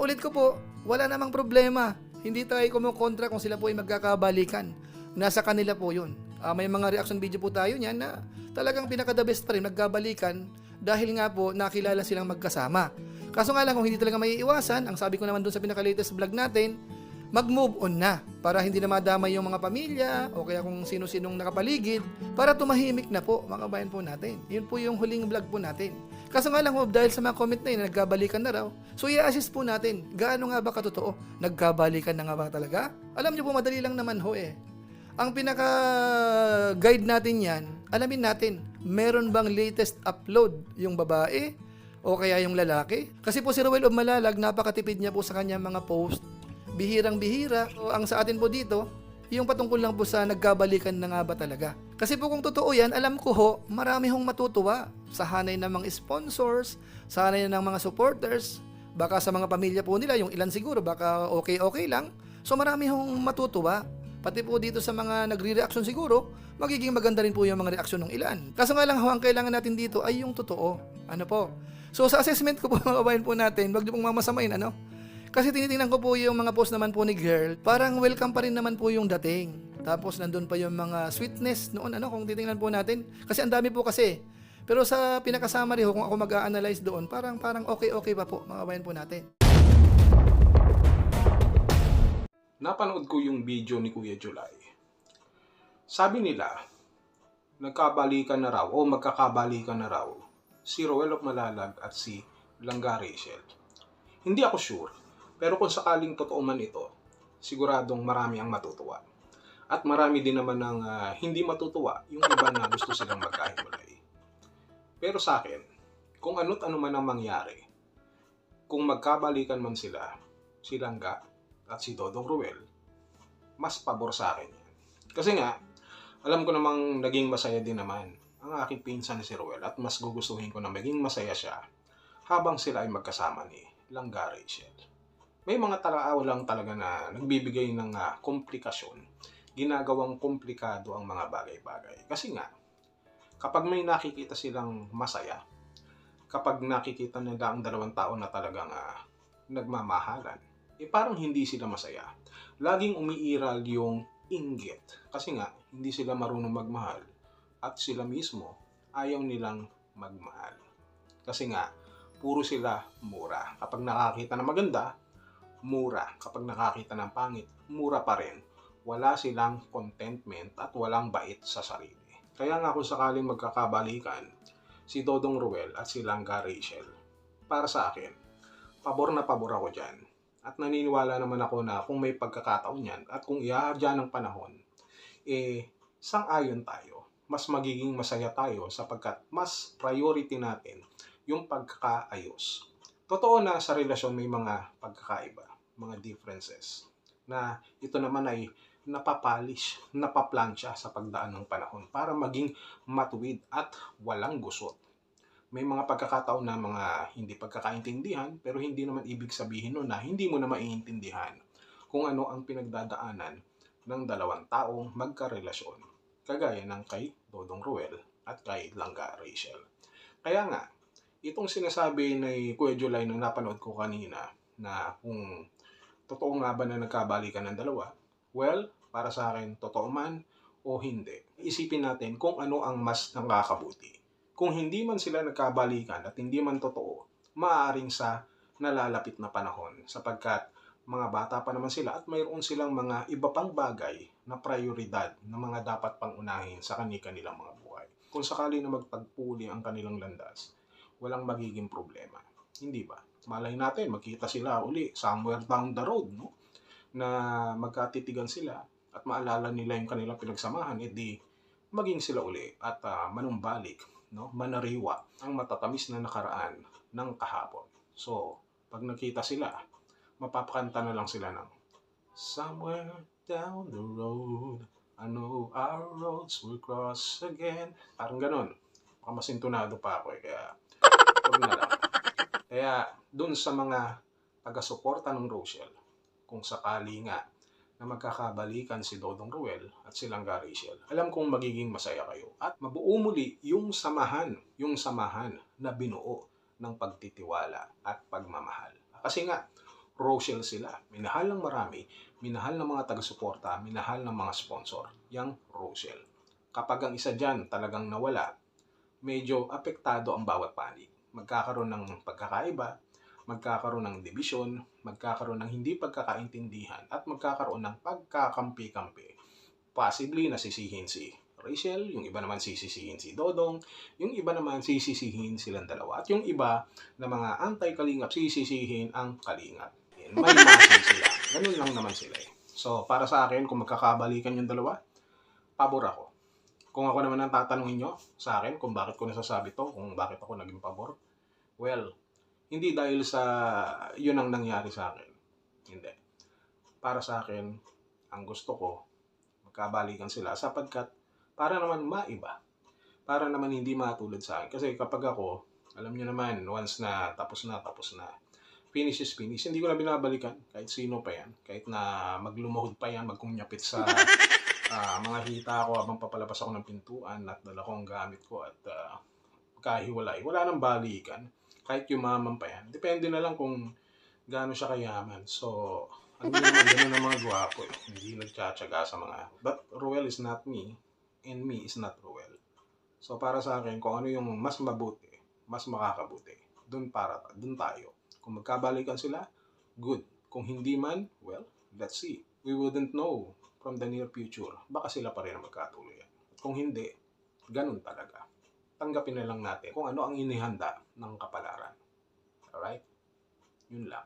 Inuulit ko po, wala namang problema. Hindi tayo kumukontra kung sila po ay magkakabalikan. Nasa kanila po yun. May mga reaction video po tayo niyan na talagang pinaka-the best pa rin magkabalikan dahil nga po nakilala silang magkasama. Kaso nga lang kung hindi talaga may iwasan, ang sabi ko naman dun sa pinaka-latest vlog natin, mag-move on na para hindi na madamay yung mga pamilya o kaya kung sino-sinong nakapaligid para tumahimik na po mga kabayan po natin. Yun po yung huling vlog po natin. Kaso nga lang po dahil sa mga comment na yun, nagkabalikan na raw. So i-assist po natin, gaano nga ba katotoo? Nagkabalikan na nga ba talaga? Alam nyo po madali lang naman ho eh. Ang pinaka-guide natin yan, alamin natin, meron bang latest upload yung babae o kaya yung lalaki? Kasi po si Ruel of Malalag, napakatipid niya po sa kanyang mga post. Bihirang-bihira. So, ang sa atin po dito, yung patungkol lang po sa nagkabalikan na nga ba talaga. Kasi po kung totoo yan, alam ko ho, marami hong matutuwa sa hanay ng mga sponsors, sa hanay ng mga supporters, baka sa mga pamilya po nila, yung ilan siguro, baka okay lang. So marami hong matutuwa. Pati po dito sa mga nagre-reaction siguro, magiging maganda rin po yung mga reaksyon ng ilan. Kaso nga lang ho, ang kailangan natin dito ay yung totoo. Ano po? So sa assessment ko po mga kabayan po natin, wag niyo pong mamasamain, ano? Kasi tinitingnan ko po yung mga post naman po ni girl, parang welcome pa rin naman po yung dating. Tapos nandun pa yung mga sweetness noon, ano, kung titingnan po natin. Kasi ang dami po kasi. Pero sa pinaka-summary ho, kung ako mag-a-analyze doon, parang okay pa po, mga kabayan po natin. Napanood ko yung video ni Kuya July. Sabi nila, nagkabalikan na raw o magkakabalikan na raw si Ruel of Malalag at si Langga Rachel. Hindi ako sure, pero kung sakaling totoo man ito, siguradong marami ang matutuwa. At marami din naman ang hindi matutuwa, yung iba na gusto silang magkahiwalay. Pero sa akin, kung ano't ano man ang mangyari, kung magkabalikan man sila, si Langga at si Dodong Ruel, mas pabor sa akin yan. Kasi nga, alam ko namang naging masaya din naman ang aking pinsan si Ruel at mas gugustuhin ko na maging masaya siya habang sila ay magkasama ni Langga Rachel. May mga tao lang talaga na nagbibigay ng komplikasyon, ginagawang komplikado ang mga bagay-bagay. Kasi nga, kapag may nakikita silang masaya, kapag nakikita nila ang dalawang tao na talagang nagmamahalan, parang hindi sila masaya. Laging umiiral yung inggit. Kasi nga, hindi sila marunong magmahal. At sila mismo, ayaw nilang magmahal. Kasi nga, puro sila mura. Kapag nakakita ng maganda, mura. Kapag nakakita ng pangit, mura pa rin. Wala silang contentment at walang bait sa sarili. Kaya nga kung sakaling magkakabalikan, si Dodong Ruel at si Langga Rachel, para sa akin, pabor na pabor ako dyan. At naniniwala naman ako na kung may pagkakataon yan at kung ihahadya ng panahon, sang-ayon tayo. Mas magiging masaya tayo sapagkat mas priority natin yung pagkakaayos. Totoo na sa relasyon may mga pagkakaiba, mga differences, na ito naman ay napapolish, napaplansya sa pagdaan ng panahon para maging matuwid at walang gusot. May mga pagkakataon na mga hindi pagkakaintindihan, pero hindi naman ibig sabihin nun na hindi mo na maiintindihan kung ano ang pinagdadaanan ng dalawang taong magkarelasyon, kagaya ng kay Dodong Ruel at kay Langga Rachel. Kaya nga, itong sinasabi ni Kuya July na napanood ko kanina na kung totoo nga ba na nagkabalikan ng dalawa, well, para sa akin, totoo man o hindi. Isipin natin kung ano ang mas nakakabuti. Kung hindi man sila nagkabalikan at hindi man totoo, maaaring sa nalalapit na panahon sapagkat mga bata pa naman sila at mayroon silang mga iba pang bagay na prioridad na mga dapat pang unahin sa kanilang mga buhay. Kung sakali na magpagpuli ang kanilang landas, walang magiging problema. Hindi ba? Malay natin, magkita sila uli somewhere down the road, no? Na magkatitigan sila at maalala nila yung kanilang pinagsamahan, edi maging sila uli at manumbalik, no? Manariwa ang matatamis na nakaraan ng kahapon. So, pag nakita sila, mapapakanta na lang sila ng somewhere down the road, I know our roads will cross again. Parang ganun. Baka masintunado pa ako kaya huwag na lang. Kaya dun sa mga taga-suporta ng Rochelle, kung sakali nga na magkakabalikan si Dodong Ruel at si Langga Rachel, alam kong magiging masaya kayo at mabuo muli yung samahan na binuo ng pagtitiwala at pagmamahal. Kasi nga, Rochelle sila. Minahal ng marami, minahal ng mga taga-suporta, minahal ng mga sponsor, yang Rochelle. Kapag ang isa dyan talagang nawala, medyo apektado ang bawat panig. Magkakaroon ng pagkakaiba, magkakaroon ng dibisyon, magkakaroon ng hindi pagkakaintindihan, at magkakaroon ng pagkakampi-kampi. Possibly nasisihin si Rachel, yung iba naman sisisihin si Dodong, yung iba naman sisisihin silang dalawa, at yung iba na mga anti-kalingap sisisihin ang kalingap. May masi sila. Ganun lang naman sila eh. So, para sa akin, kung magkakabalikan yung dalawa, pabor ako. Kung ako naman ang tatanungin nyo sa akin kung bakit ko nasasabi to, kung bakit ako naging pabor, well, hindi dahil sa yun ang nangyari sa akin. Hindi. Para sa akin, ang gusto ko, magkabalikan sila sapagkat para naman maiba. Para naman hindi matulad sa akin. Kasi kapag ako, alam nyo naman, once na, tapos na. Finish is finish. Hindi ko na binabalikan. Kahit sino pa yan. Kahit na maglumuhod pa yan, magkumyapit sa mga hita ko habang papalabas ako ng pintuan at dala ko ang gamit ko at kahiwalay. Wala nang balikan. Kahit yumaman pa yan. Depende na lang kung gaano siya kayaman. So, ano naman, ganun ang mga gwapo eh. Hindi nagtsatsaga sa mga... But Ruel is not me. And me is not Ruel. So, para sa akin, kung ano yung mas mabuti, mas makakabuti, dun tayo. Kung magkabalikan sila, good. Kung hindi man, well, let's see. We wouldn't know from the near future. Baka sila pa rin ang magkatuloy. At kung hindi, ganun talaga. Tanggapin na lang natin kung ano ang inihanda ng kapalaran. Alright? Yun lang.